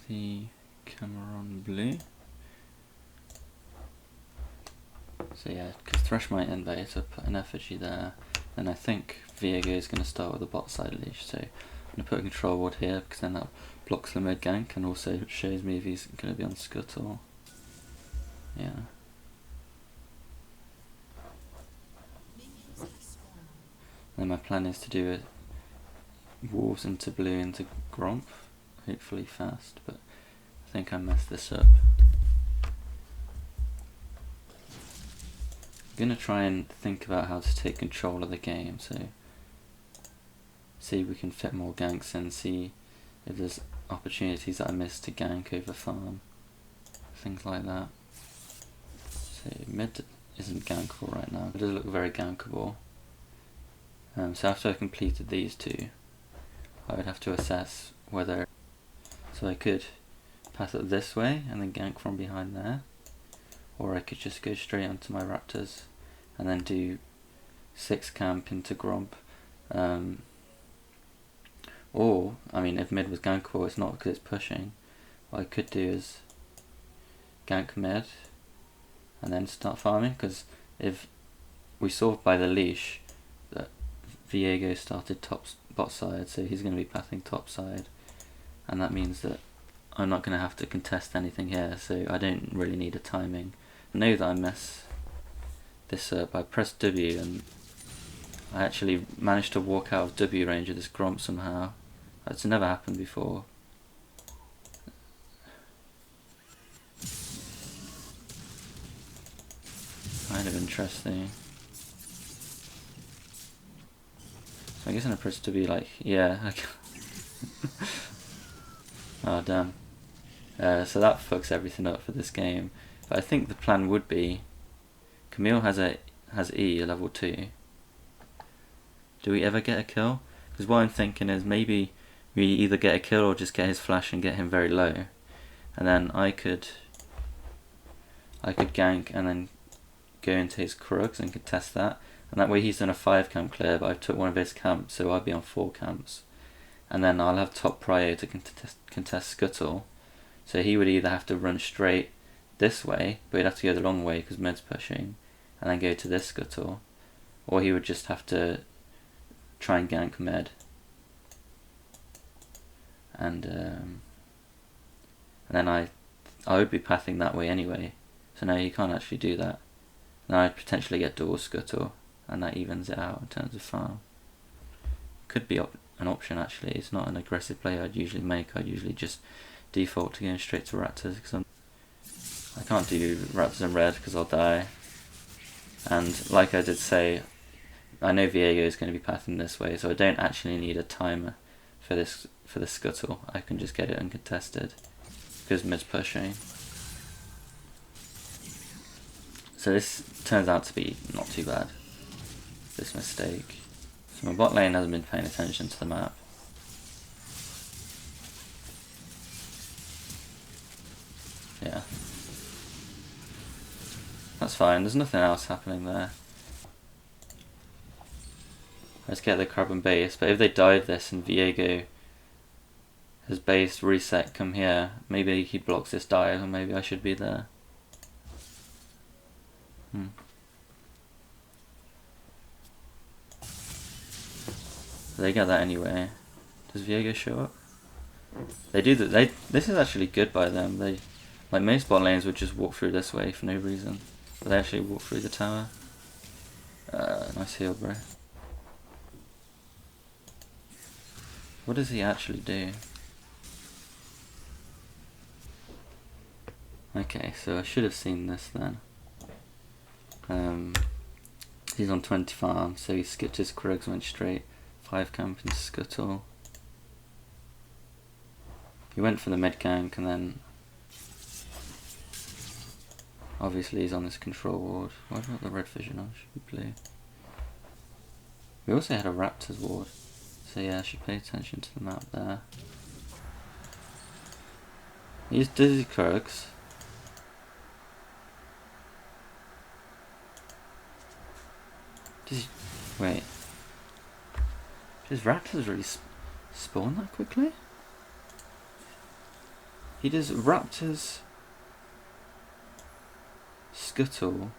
the camera on blue. So yeah, because Thresh might invade, so put an effigy there. Then I think Viego is going to start with a bot side leash, so I'm going to put a control ward here because then that blocks the mid gank and also shows me if he's going to be on scuttle. Yeah. Then my plan is to do it wolves into blue into gromp, hopefully fast, but I think I messed this up. I'm going to try and think about how to take control of the game, so see if we can fit more ganks in, see if there's opportunities that I missed to gank over farm, things like that. So mid isn't gankable right now, it does look very gankable. So after I completed these two, I would have to assess whether, so I could pass it this way and then gank from behind there, or I could just go straight onto my raptors and then do 6 camp into gromp. Or, I mean, if mid was gankable, it's not because it's pushing. What I could do is gank mid and then start farming, because if we saw by the leash that Viego started bot side, so he's going to be pathing top side, and that means that I'm not going to have to contest anything here, so I don't really need a timing. I know that I mess this up. I pressed W and I actually managed to walk out of W range of this gromp somehow. That's never happened before. Kind of interesting. So I guess I'm gonna press W like, yeah. Oh damn. So that fucks everything up for this game. But I think the plan would be, Camile has E, a level 2. Do we ever get a kill? Because what I'm thinking is maybe we either get a kill or just get his flash and get him very low. And then I could gank and then go into his krugs and contest that. And that way he's done a 5 camp clear, but I took one of his camps, so I'd be on 4 camps. And then I'll have top prio to contest scuttle. So he would either have to run straight this way, but he'd have to go the long way because mid's pushing, and then go to this scuttle, or he would just have to try and gank mid, and then I would be pathing that way anyway, so no, you can't actually do that. Then I'd potentially get dual scuttle, and that evens it out in terms of farm. Could be an option actually. It's not an aggressive play I'd usually make. I'd usually just default to going straight to raptors, because I can't do raptors in red because I'll die. And like I did say, I know Viego is going to be pathing this way, so I don't actually need a timer for this scuttle. I can just get it uncontested because mid's pushing. So this turns out to be not too bad, this mistake. So my bot lane hasn't been paying attention to the map. Yeah. That's fine, there's nothing else happening there. Let's get the carbon base, but if they dive this and Viego has based reset come here, maybe he blocks this dive and maybe I should be there. They get that anyway. Does Viego show up? They do that. This is actually good by them. They, like most bot lanes, would just walk through this way for no reason, but they actually walk through the tower. Nice heal, bro. What does he actually do? Okay, so I should have seen this then. He's on 20 farm, so he skipped his krugs, went straight 5 camp into scuttle. He went for the mid gank, and then obviously he's on this control ward. Why have I got the red vision on? Should be blue. We also had a raptors ward, so yeah, I should pay attention to the map there. He's dizzy krugs. Wait. Does raptors really spawn that quickly? He does raptors, scuttle,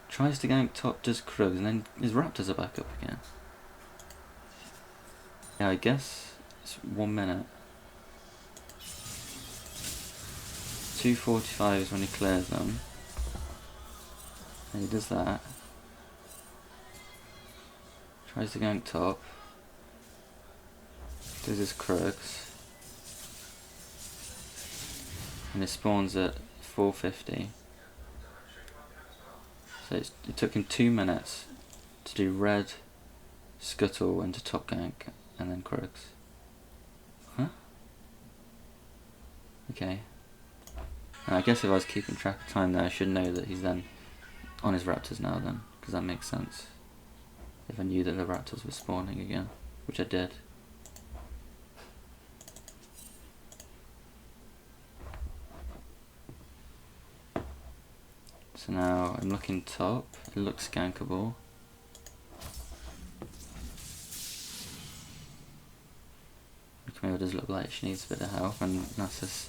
tries to gank top, does krugs, and then his raptors are back up again. Yeah, I guess it's 1 minute. 2:45 is when he clears them. And he does that. Tries to gank top. Does his krugs. And it spawns at 4:50. So it took him 2 minutes to do red, scuttle, and to top gank, and then krugs. Huh? Okay. And I guess if I was keeping track of time there, I should know that he's then on his raptors now then, because that makes sense. If I knew that the raptors were spawning again, which I did. So now I'm looking top, it looks gankable. Camile does look like she needs a bit of help, and nasus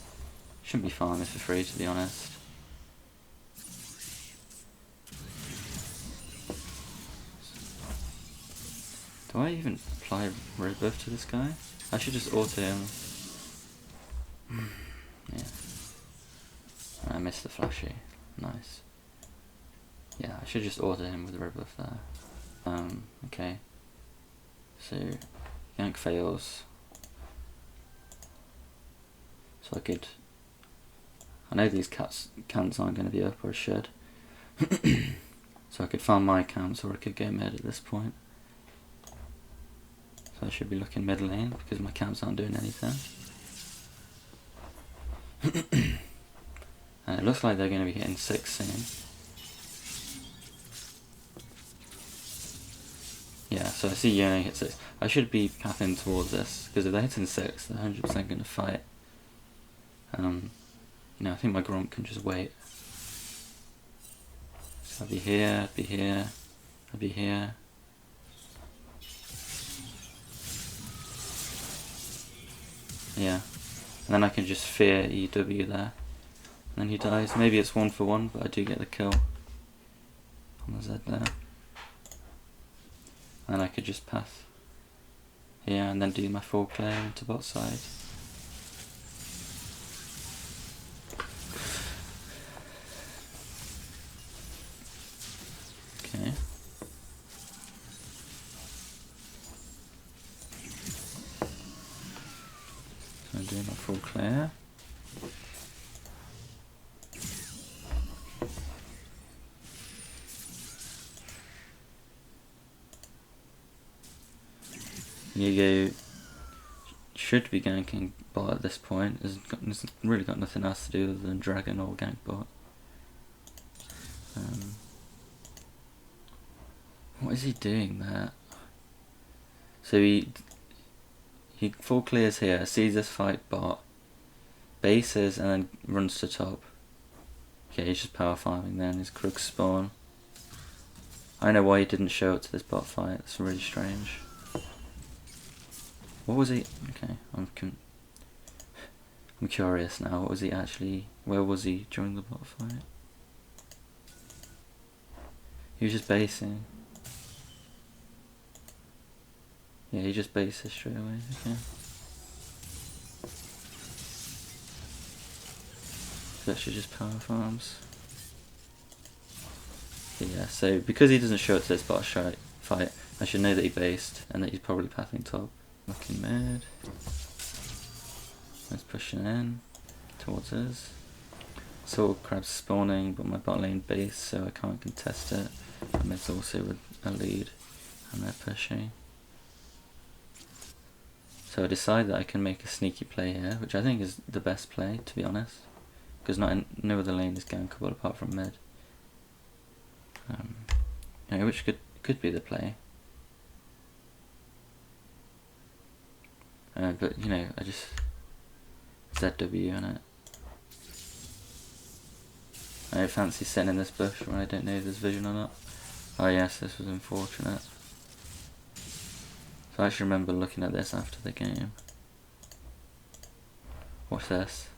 shouldn't be farming for free, to be honest. Do I even apply red buff to this guy? I should just auto him. Yeah. I missed the flashy. Nice. Yeah, I should just auto him with red buff there. Okay. So, gank fails. So I know these cants aren't going to be up, or I should. So I could farm my cants, or I could go mid at this point. So I should be looking mid lane, because my camps aren't doing anything. And it looks like they're going to be hitting 6 soon. Yeah, so I see Yone hit 6. I should be pathing towards this, because if they're hitting 6, they're 100% going to fight. You know, I think my gromp can just wait. So I'll be here, I'll be here, I'll be here. Yeah, and then I can just fear EW there. And then he dies. Maybe it's 1 for 1, but I do get the kill on the Z there. And I could just path here and then do my full clear into bot side. Okay. So I do my full clear. Viego should be ganking bot at this point. It's really got nothing else to do other than dragon or gank bot. What is he doing there? So he full clears here, sees this fight bot, bases and then runs to top. Okay, he's just power farming then, his krugs spawn. I don't know why he didn't show up to this bot fight, it's really strange. What was he? Okay, I'm curious now. What was he actually? Where was he during the bot fight? He was just basing. Yeah, he just bases straight away. Okay. So actually just power farms. But yeah, so because he doesn't show up to this bot fight, I should know that he based and that he's probably pathing top. Looking mid. Let's pushing in towards us. Saw crabs spawning, but my bot lane base, so I can't contest it. And mid's also with a lead, and they're pushing. So I decide that I can make a sneaky play here, which I think is the best play, to be honest, because no other lane is gankable apart from mid. Which could be the play. But you know, I just ZW on it. I don't fancy sitting in this bush when I don't know if there's vision or not. Oh yes, this was unfortunate. So I actually remember looking at this after the game. Watch this.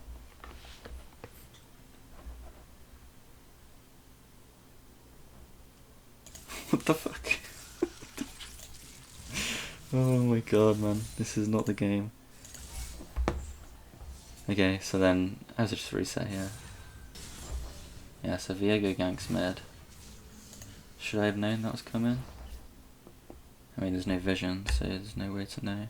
What the fuck? Oh my god, man. This is not the game. Okay, so then I have to just reset here. Yeah, so Viego ganks mid. Should I have known that was coming? I mean, there's no vision, so there's no way to know.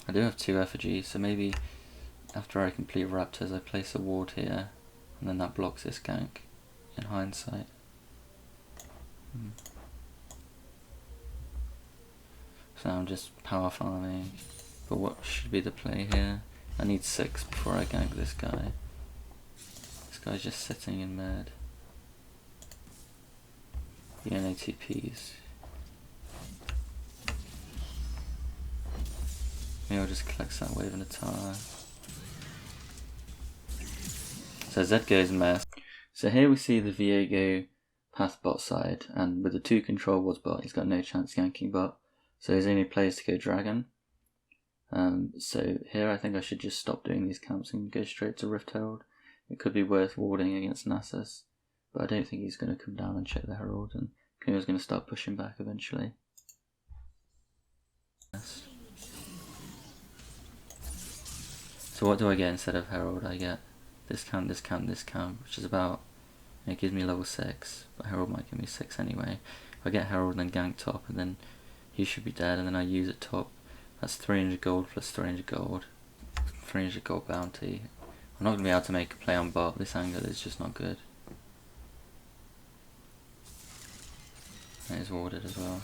I do have 2 effigies, so maybe after I complete raptors I place a ward here, and then that blocks this gank, in hindsight. So I'm just power farming, but what should be the play here? I need 6 before I gank this guy. This guy's just sitting in mid. Yeah, no TPs. Maybe I'll just collect that wave in the tower. So Z goes mess. So here we see the Viego path bot side, and with the 2 control wards bot, he's got no chance ganking bot. So his only play is to go dragon. So here I think I should just stop doing these camps and go straight to Rift Herald. It could be worth warding against Nasus, but I don't think he's going to come down and check the Herald, and Kuno's going to start pushing back eventually. Yes. So what do I get instead of Herald? I get this camp, this camp, this camp, which is about, it gives me level 6, but Herald might give me 6 anyway. If I get Herald and then gank top, and then he should be dead, and then I use it top, that's 300 gold plus 300 gold. 300 gold bounty. I'm not going to be able to make a play on bot, this angle is just not good. And it's warded as well.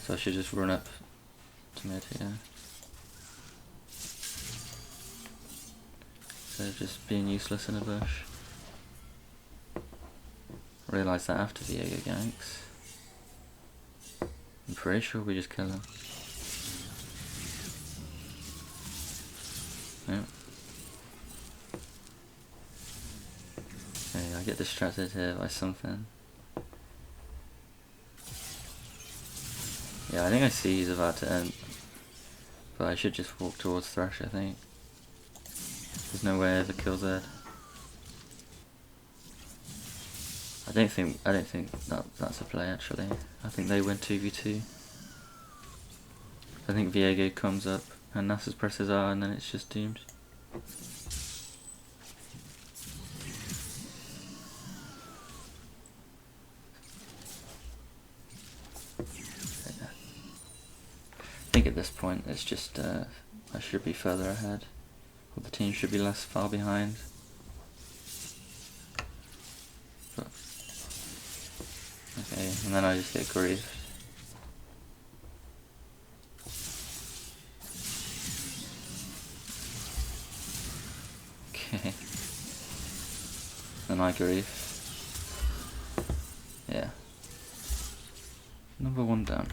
So I should just run up to mid here. So just being useless in a bush. Realise that after Viego ganks. I'm pretty sure we just kill him. Yep. Okay, I get distracted here by something. Yeah, I think I see he's about to end. But I should just walk towards Thresh, I think. There's no way I ever kill Zed. I don't think that's a play actually. I think they win 2v2. I think Viego comes up and Nasus presses R and then it's just doomed. I think at this point it's just I should be further ahead, or the team should be less far behind. But, okay, and then I just get griefed. Okay. Then I grief. Yeah. Number 1 down.